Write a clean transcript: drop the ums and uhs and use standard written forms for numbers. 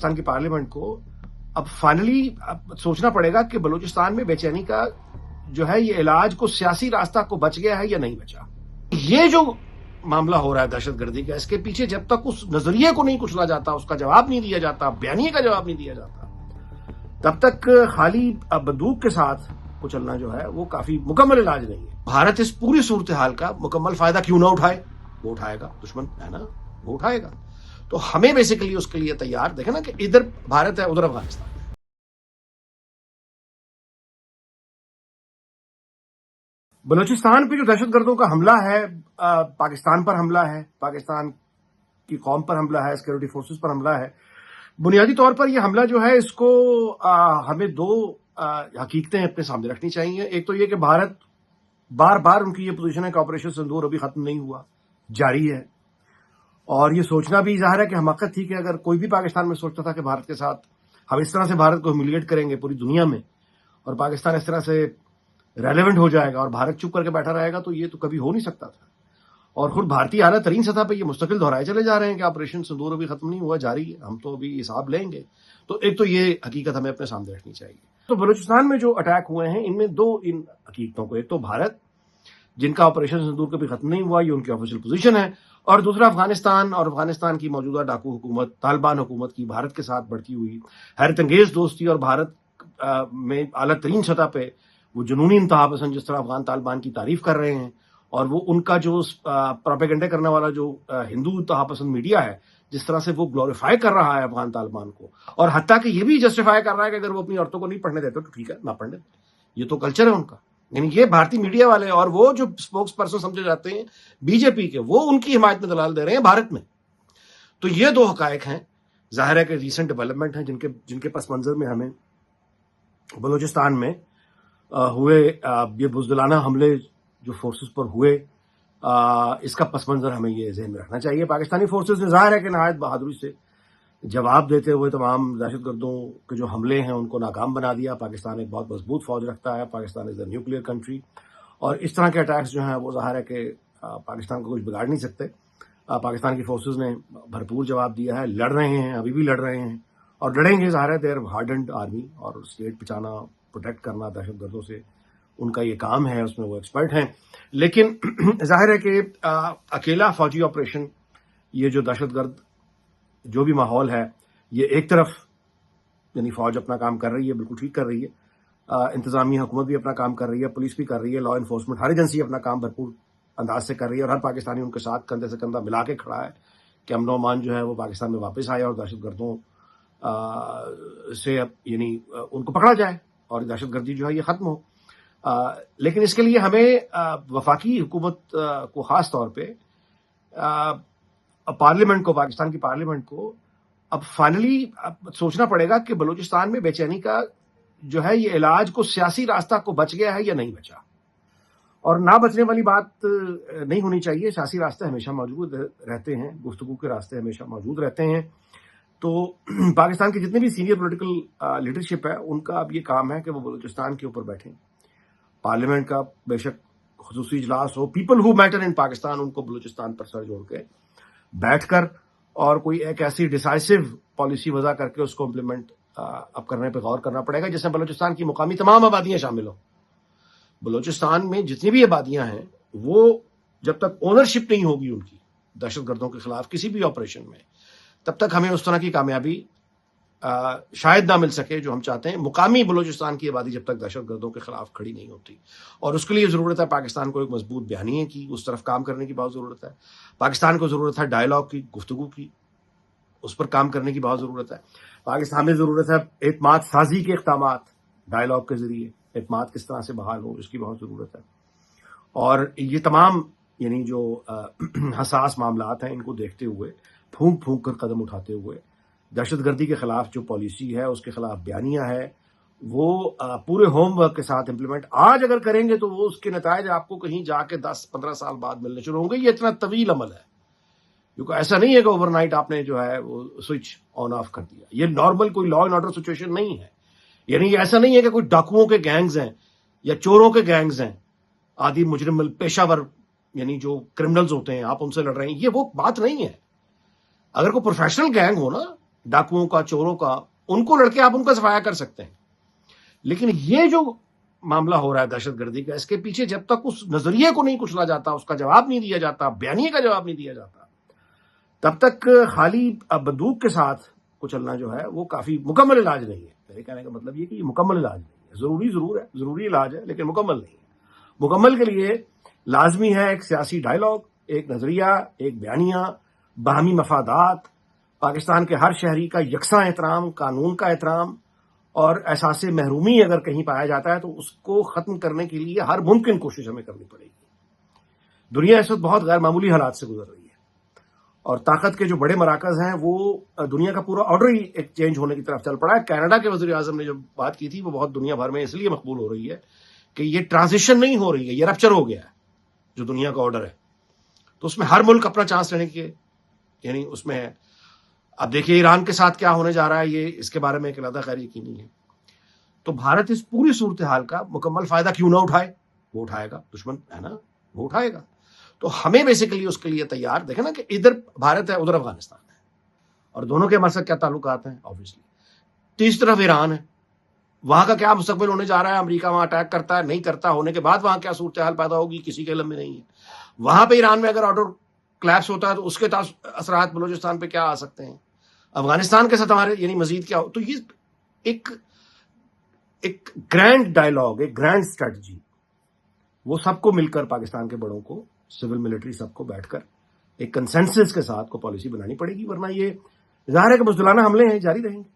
پاکستان کی پارلیمنٹ کو اب فائنلی سوچنا پڑے گا کہ بلوچستان میں بے چینی کا جو ہے یہ علاج کو سیاسی راستہ کو بچ گیا ہے یا نہیں بچا. یہ جو معاملہ ہو رہا ہے دہشت گردی کا، اس کے پیچھے جب تک اس نظریے کو نہیں کچلا جاتا، اس کا جواب نہیں دیا جاتا، بیانیے کا جواب نہیں دیا جاتا، تب تک خالی بندوق کے ساتھ کچلنا جو ہے وہ کافی مکمل علاج نہیں ہے. بھارت اس پوری صورتحال کا مکمل فائدہ کیوں نہ اٹھائے؟ وہ اٹھائے گا، دشمن ہے نا، وہ اٹھائے گا. تو ہمیں بیسیکلی اس کے لیے تیار، دیکھیں نا کہ ادھر بھارت ہے، ادھر افغانستان. بلوچستان پہ جو دہشت گردوں کا حملہ ہے، پاکستان پر حملہ ہے، پاکستان کی قوم پر حملہ ہے، سیکورٹی فورسز پر حملہ ہے. بنیادی طور پر یہ حملہ جو ہے اس کو ہمیں دو حقیقتیں اپنے سامنے رکھنی چاہیے. ایک تو یہ کہ بھارت بار بار ان کی یہ پوزیشن ہے کہ آپریشن سندور ابھی ختم نہیں ہوا، جاری ہے. اور یہ سوچنا بھی ظاہر ہے کہ حماقت تھی کہ اگر کوئی بھی پاکستان میں سوچتا تھا کہ بھارت کے ساتھ ہم اس طرح سے بھارت کو ہیوملیٹ کریں گے پوری دنیا میں، اور پاکستان اس طرح سے ریلیونٹ ہو جائے گا اور بھارت چپ کر کے بیٹھا رہے گا، تو یہ تو کبھی ہو نہیں سکتا تھا. اور خود بھارتی اعلیٰ ترین سطح پہ یہ مستقل دہرائے چلے جا رہے ہیں کہ آپریشن سندور ابھی ختم نہیں ہوا، جاری ہے، ہم تو ابھی حساب لیں گے. تو ایک تو یہ حقیقت ہمیں اپنے سامنے رکھنی چاہیے. تو بلوچستان میں جو اٹیک ہوئے ہیں ان میں دو ان حقیقتوں کو، ایک تو بھارت جن کا آپریشن سندور کبھی ختم نہیں ہوا، یہ ان کی آفیشیل پوزیشن ہے، اور دوسرا افغانستان اور افغانستان کی موجودہ ڈاکو حکومت، طالبان حکومت کی بھارت کے ساتھ بڑھتی ہوئی حیرت انگیز دوستی، اور بھارت میں اعلیٰ ترین سطح پہ وہ جنونی انتہا پسند جس طرح افغان طالبان کی تعریف کر رہے ہیں، اور وہ ان کا جو پروپیگنڈے کرنے والا جو ہندو انتہا پسند میڈیا ہے جس طرح سے وہ گلوریفائی کر رہا ہے افغان طالبان کو، اور حتیٰ کہ یہ بھی جسٹیفائی کر رہا ہے کہ اگر وہ اپنی عورتوں کو نہیں پڑھنے دیتے تو ٹھیک ہے، نہ پڑھنے، یہ تو کلچر ہے ان کا. یعنی یہ بھارتی میڈیا والے اور وہ جو اسپوکس پرسن سمجھے جاتے ہیں بی جے پی کے، وہ ان کی حمایت میں دلال دے رہے ہیں بھارت میں. تو یہ دو حقائق ہیں، ظاہر ہے کہ ریسنٹ ڈیولپمنٹ ہیں جن کے پس منظر میں ہمیں بلوچستان میں ہوئے یہ بزدلانہ حملے جو فورسز پر ہوئے، اس کا پس منظر ہمیں یہ ذہن میں رکھنا چاہیے. پاکستانی فورسز نے ظاہر ہے کہ نہایت بہادری سے جواب دیتے ہوئے تمام دہشت گردوں کے جو حملے ہیں ان کو ناکام بنا دیا. پاکستان ایک بہت مضبوط فوج رکھتا ہے، پاکستان از اے نیوکلیئر کنٹری، اور اس طرح کے اٹیکس جو ہیں وہ ظاہر ہے کہ پاکستان کو کچھ بگاڑ نہیں سکتے. پاکستان کی فورسز نے بھرپور جواب دیا ہے، لڑ رہے ہیں، ابھی بھی لڑ رہے ہیں اور لڑیں گے. ظاہر ہے دیر ہارڈنڈ آرمی، اور اسٹیٹ بچانا، پروٹیکٹ کرنا دہشت گردوں سے ان کا یہ کام ہے، اس میں وہ ایکسپرٹ ہیں. لیکن ظاہر ہے کہ اکیلا فوجی آپریشن، یہ جو دہشت گرد جو بھی ماحول ہے، یہ ایک طرف یعنی فوج اپنا کام کر رہی ہے، بالکل ٹھیک کر رہی ہے، انتظامی حکومت بھی اپنا کام کر رہی ہے، پولیس بھی کر رہی ہے، لا انفورسمنٹ ہر ایجنسی اپنا کام بھرپور انداز سے کر رہی ہے، اور ہر پاکستانی ان کے ساتھ کندھے سے کندھا ملا کے کھڑا ہے کہ امن و امان جو ہے وہ پاکستان میں واپس آئے اور دہشت گردوں سے یعنی ان کو پکڑا جائے اور دہشت گردی جو ہے یہ ختم ہو. لیکن اس کے لیے ہمیں وفاقی حکومت کو خاص طور پہ پارلیمنٹ کو، پاکستان کی پارلیمنٹ کو اب فائنلی سوچنا پڑے گا کہ بلوچستان میں بے چینی کا جو ہے یہ علاج کو سیاسی راستہ کو بچ گیا ہے یا نہیں بچا. اور نہ بچنے والی بات نہیں ہونی چاہیے. سیاسی راستے ہمیشہ موجود رہتے ہیں، گفتگو کے راستے ہمیشہ موجود رہتے ہیں. تو پاکستان کے جتنے بھی سینئر پولیٹیکل لیڈرشپ ہے ان کا اب یہ کام ہے کہ وہ بلوچستان کے اوپر بیٹھیں. پارلیمنٹ کا بے شک خصوصی اجلاس ہو، پیپل ہو میٹر ان پاکستان، ان کو بلوچستان پر سر جوڑ کے بیٹھ کر اور کوئی ایک ایسی ڈیسائسو پالیسی وضع کر کے اس کو امپلیمنٹ اب کرنے پہ غور کرنا پڑے گا جس میں بلوچستان کی مقامی تمام آبادیاں شامل ہوں. بلوچستان میں جتنی بھی آبادیاں ہیں وہ جب تک اونرشپ نہیں ہوگی ان کی دہشت گردوں کے خلاف کسی بھی آپریشن میں، تب تک ہمیں اس طرح کی کامیابی شاید نہ مل سکے جو ہم چاہتے ہیں. مقامی بلوچستان کی آبادی جب تک دہشت گردوں کے خلاف کھڑی نہیں ہوتی، اور اس کے لیے ضرورت ہے پاکستان کو ایک مضبوط بیانیے کی، اس طرف کام کرنے کی بہت ضرورت ہے. پاکستان کو ضرورت ہے ڈائیلاگ کی، گفتگو کی، اس پر کام کرنے کی بہت ضرورت ہے. پاکستان میں ضرورت ہے اعتماد سازی کے اقدامات، ڈائیلاگ کے ذریعے اعتماد کس طرح سے بحال ہو اس کی بہت ضرورت ہے. اور یہ تمام یعنی جو حساس معاملات ہیں ان کو دیکھتے ہوئے، پھونک پھونک کر قدم اٹھاتے ہوئے، دہشت گردی کے خلاف جو پالیسی ہے، اس کے خلاف بیانیہ ہے، وہ پورے ہوم ورک کے ساتھ امپلیمنٹ آج اگر کریں گے تو وہ اس کے نتائج آپ کو کہیں جا کے 10-15 سال بعد ملنے شروع ہوں گے. یہ اتنا طویل عمل ہے، کیونکہ ایسا نہیں ہے کہ اوور نائٹ آپ نے جو ہے وہ سوئچ آن آف کر دیا. یہ نارمل کوئی لا اینڈ آرڈر سچویشن نہیں ہے. یعنی یہ ایسا نہیں ہے کہ کوئی ڈاکوؤں کے گینگز ہیں یا چوروں کے گینگز ہیں، آدھی مجرم پیشہ ور یعنی جو کرمنلز ہوتے ہیں آپ ان سے لڑ رہے ہیں، یہ وہ بات نہیں ہے. اگر کوئی پروفیشنل گینگ ہو نا ڈاکوؤں کا, چوروں کا, ان کو لڑکے آپ ان کا صفایا کر سکتے ہیں. لیکن یہ جو معاملہ ہو رہا ہے دہشت گردی کا, اس کے پیچھے جب تک اس نظریے کو نہیں کچلا جاتا, اس کا جواب نہیں دیا جاتا, بیانیے کا جواب نہیں دیا جاتا, تب تک خالی بندوق کے ساتھ کچلنا جو ہے وہ کافی مکمل علاج نہیں ہے. میرے کہنے کا مطلب یہ کہ یہ مکمل علاج نہیں ہے. ضرور ہے, ضروری علاج ہے, لیکن مکمل نہیں ہے. مکمل کے لیے لازمی ہے ایک سیاسی ڈائلاگ, ایک نظریہ, ایک بیانیہ, باہمی مفادات, پاکستان کے ہر شہری کا یکساں احترام, قانون کا احترام, اور احساس محرومی اگر کہیں پایا جاتا ہے تو اس کو ختم کرنے کے لیے ہر ممکن کوشش ہمیں کرنی پڑے گی. دنیا اس وقت بہت غیر معمولی حالات سے گزر رہی ہے, اور طاقت کے جو بڑے مراکز ہیں وہ دنیا کا پورا آرڈر ہی ایک چینج ہونے کی طرف چل پڑا ہے. کینیڈا کے وزیر اعظم نے جو بات کی تھی وہ بہت دنیا بھر میں اس لیے مقبول ہو رہی ہے کہ یہ ٹرانزیشن نہیں ہو رہی ہے, یہ رپچر ہو گیا ہے جو دنیا کا آرڈر ہے. تو اس میں ہر ملک اپنا چانس لینے کے یعنی اس میں ہے. اب دیکھیے ایران کے ساتھ کیا ہونے جا رہا ہے, یہ اس کے بارے میں ایک علیحدہ غیر یقینی ہے. تو بھارت اس پوری صورتحال کا مکمل فائدہ کیوں نہ اٹھائے؟ وہ اٹھائے گا, دشمن ہے نا, وہ اٹھائے گا. تو ہمیں بیسیکلی اس کے لیے تیار, دیکھیں نا کہ ادھر بھارت ہے, ادھر افغانستان ہے, اور دونوں کے ہمارے ساتھ کیا تعلقات ہیں آبویسلی. تیسری طرف ایران ہے, وہاں کا کیا مستقبل ہونے جا رہا ہے, امریکہ وہاں اٹیک کرتا ہے نہیں کرتا, ہونے کے بعد وہاں کیا صورتحال پیدا ہوگی کسی کے علم میں نہیں ہے. وہاں پہ ایران میں اگر آرڈر کلیپس ہوتا ہے تو اس کے اثرات بلوچستان پہ کیا آ سکتے ہیں, افغانستان کے ساتھ ہمارے یعنی مزید کیا ہو. تو یہ ایک گرینڈ ڈائلاگ, ایک گرینڈ اسٹریٹجی, وہ سب کو مل کر پاکستان کے بڑوں کو, سول ملٹری سب کو بیٹھ کر ایک کنسنسس کے ساتھ کو پالیسی بنانی پڑے گی, ورنہ یہ ظاہر ہے کہ بزدلانہ حملے ہیں جاری رہیں گے.